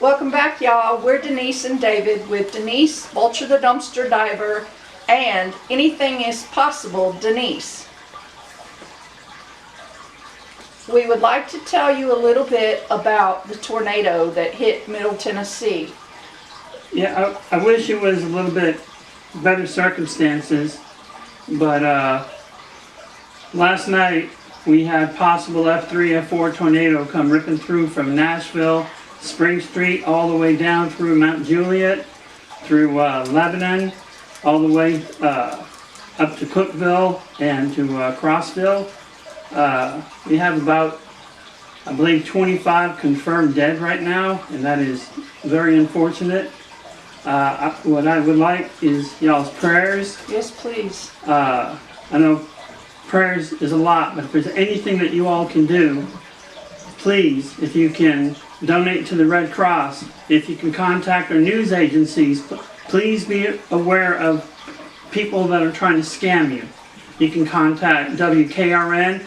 Welcome back, y'all. We're Denise and David with Denise, Vulture the Dumpster Diver, and Anything is Possible, Denise. We would like to tell you a little bit about the tornado that hit Middle Tennessee. Yeah, I wish it was a little bit better circumstances, but last night we had possible F3, F4 tornado come ripping through from Nashville, Spring Street, all the way down through Mount Juliet, through Lebanon, all the way up to Cookville and to Crossville. We have about, I believe, 25 confirmed dead right now, and that is very unfortunate. What I would like is y'all's prayers. Yes, please. I know prayers is a lot, but if there's anything that you all can do, please, if you can donate to the Red Cross, if you can contact our news agencies, please be aware of people that are trying to scam you. You can contact WKRN,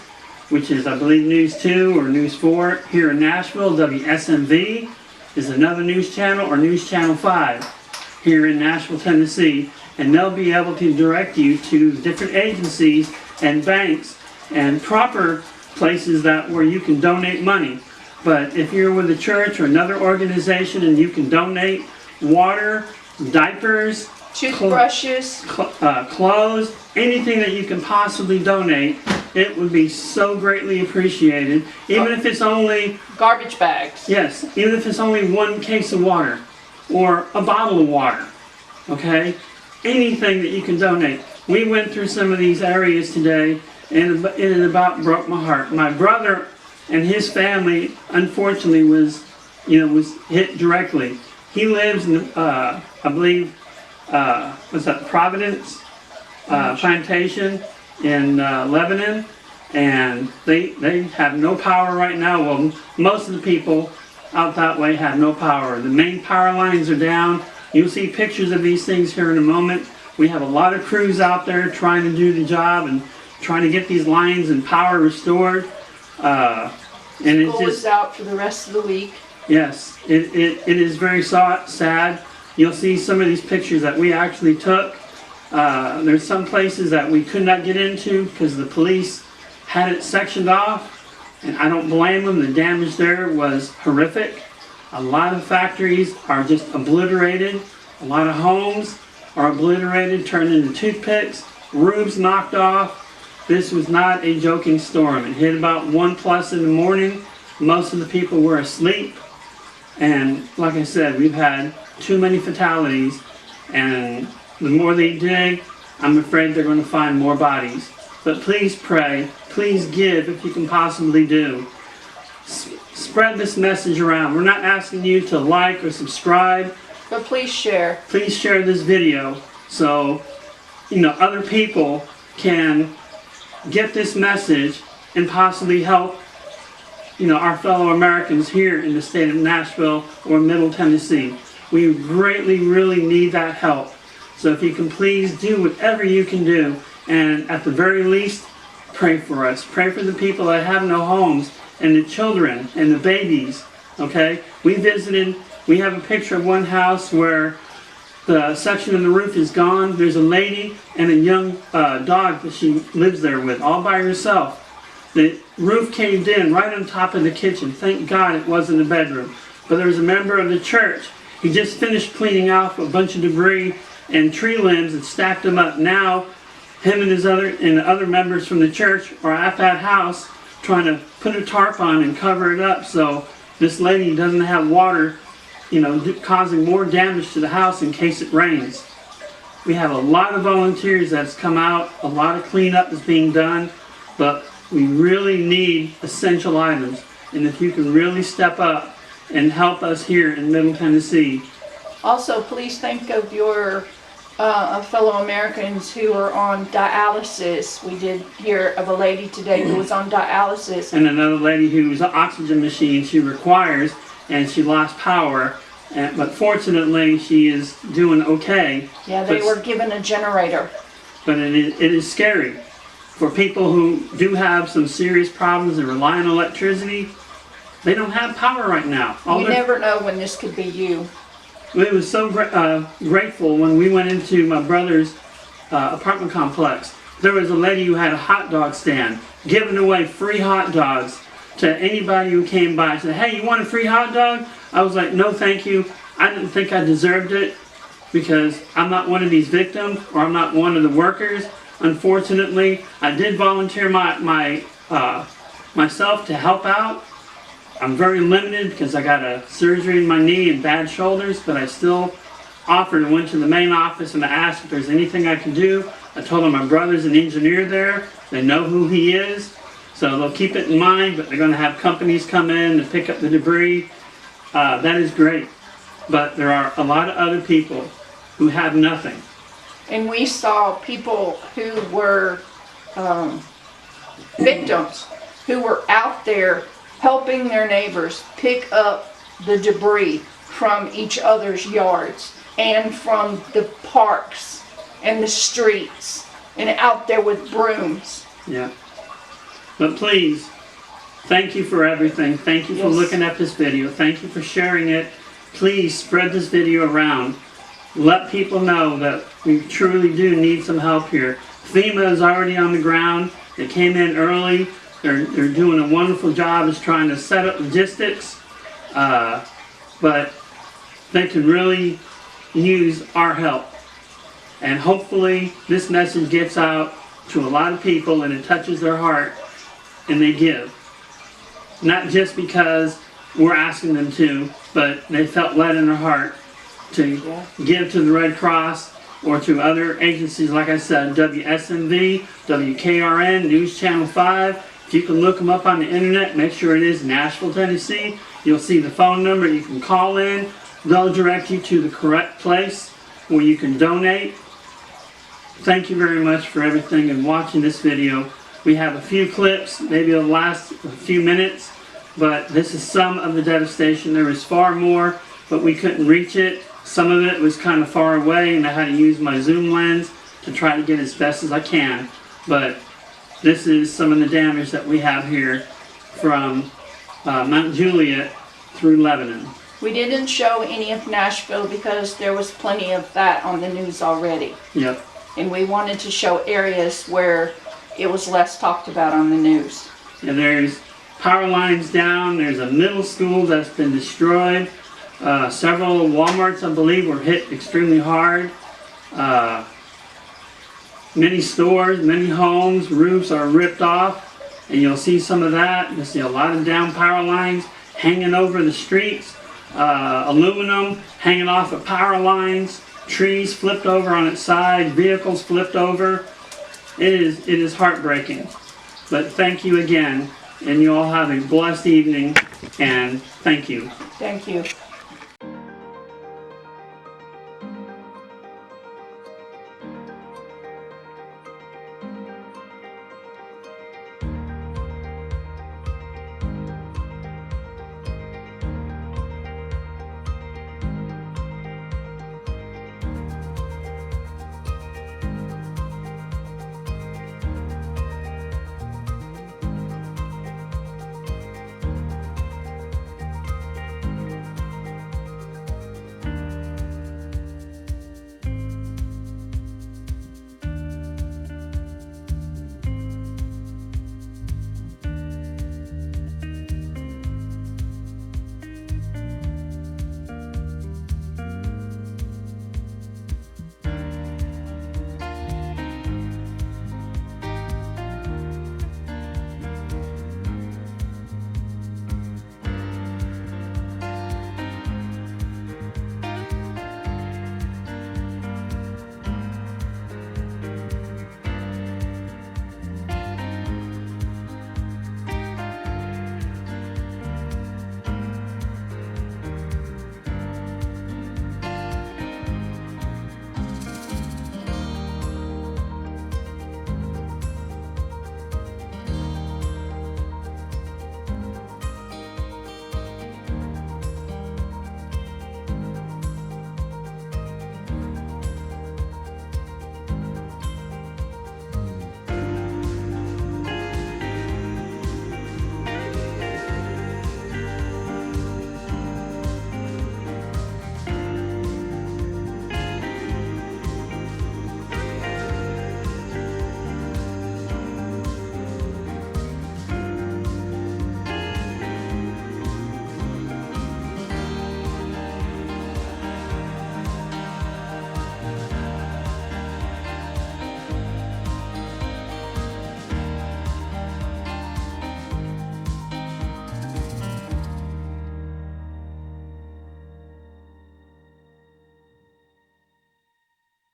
which is, I believe, News 2 or News 4 here in Nashville. WSMV is another news channel, or News Channel 5 here in Nashville, Tennessee, and they'll be able to direct you to different agencies and banks and proper places where you can donate money. But if you're with a church or another organization and you can donate water, diapers, toothbrushes, clothes, anything that you can possibly donate, it would be so greatly appreciated. Even if it's only garbage bags. Yes, even if it's only one case of water or a bottle of water. Okay? Anything that you can donate. We went through some of these areas today, and it about broke my heart. My brother and his family, unfortunately, was hit directly. He lives in, I believe, what's that, Providence Plantation in Lebanon, and they have no power right now. Well, most of the people out that way have no power. The main power lines are down. You'll see pictures of these things here in a moment. We have a lot of crews out there trying to do the job and trying to get these lines and power restored. And it's School just is out for the rest of the week. Yes, it is very sad. You'll see some of these pictures that we actually took. There's some places that we could not get into because the police had it sectioned off, and I don't blame them. The damage there was horrific. A lot of factories are just obliterated. A lot of homes are obliterated, turned into toothpicks, roofs knocked off. This was not a joking storm. It hit about 1+ in the morning. Most of the people were asleep. And like I said, we've had too many fatalities. And the more they dig, I'm afraid they're going to find more bodies. But please pray. Please give if you can possibly do. Spread this message around. We're not asking you to like or subscribe. But please share. Please share this video so other people can get this message and possibly help our fellow Americans here in the state of Nashville or Middle Tennessee. We greatly, really need that help. So if you can please do whatever you can do, and at the very least, pray for us. Pray for the people that have no homes, and the children and the babies. Okay? We have a picture of one house where the section of the roof is gone. There's a lady and a young dog that she lives there with, all by herself. The roof caved in right on top of the kitchen. Thank God it wasn't a bedroom. But there was a member of the church. He just finished cleaning off a bunch of debris and tree limbs and stacked them up. Now, him and the other members from the church are at that house trying to put a tarp on and cover it up so this lady doesn't have water causing more damage to the house in case it rains. We have a lot of volunteers that's come out, a lot of cleanup is being done, but we really need essential items. And if you can really step up and help us here in Middle Tennessee. Also, please think of your fellow Americans who are on dialysis. We did hear of a lady today who was on dialysis. And another lady whose oxygen machine she requires, and she lost power. But fortunately, she is doing okay. Yeah, they were given a generator. But it is scary. For people who do have some serious problems and rely on electricity, They don't have power right now. You never know when this could be you. It was so grateful when we went into my brother's apartment complex. There was a lady who had a hot dog stand giving away free hot dogs to anybody who came by. Said, hey, you want a free hot dog? I was like, no thank you. I didn't think I deserved it because I'm not one of these victims, or I'm not one of the workers. Unfortunately, I did volunteer myself to help out. I'm very limited because I got a surgery in my knee and bad shoulders, but I still offered and went to the main office and I asked if there's anything I can do. I told them my brother's an engineer there. They know who he is, so they'll keep it in mind, but they're going to have companies come in to pick up the debris. That is great, but there are a lot of other people who have nothing. And we saw people who were victims, who were out there helping their neighbors pick up the debris from each other's yards and from the parks and the streets and out there with brooms. Yeah. But please, thank you for everything. Thank you for looking at this video. Thank you for sharing it. Please spread this video around. Let people know that we truly do need some help here. FEMA is already on the ground. They came in early. They're doing a wonderful job of trying to set up logistics. But they can really use our help. And hopefully this message gets out to a lot of people and it touches their heart and they give. Not just because we're asking them to, but they felt led in their heart to give to the Red Cross or to other agencies, like I said, WSMV, WKRN, News Channel 5. If you can look them up on the internet, make sure it is Nashville, Tennessee. You'll see the phone number. You can call in. They'll direct you to the correct place where you can donate. Thank you very much for everything and watching this video. We have a few clips, maybe it'll last a few minutes, but this is some of the devastation. There was far more, but we couldn't reach it. Some of it was kind of far away and I had to use my zoom lens to try to get as best as I can. But this is some of the damage that we have here from Mount Juliet through Lebanon. We didn't show any of Nashville because there was plenty of that on the news already. Yep. And we wanted to show areas where it was less talked about on the news. And there's power lines down. There's a middle school that's been destroyed. Several Walmarts, I believe, were hit extremely hard. Many stores, many homes, roofs are ripped off. And you'll see some of that. You'll see a lot of down power lines hanging over the streets. Aluminum hanging off of power lines. Trees flipped over on its side. Vehicles flipped over. It is heartbreaking. But thank you again. And you all have a blessed evening. And thank you. Thank you.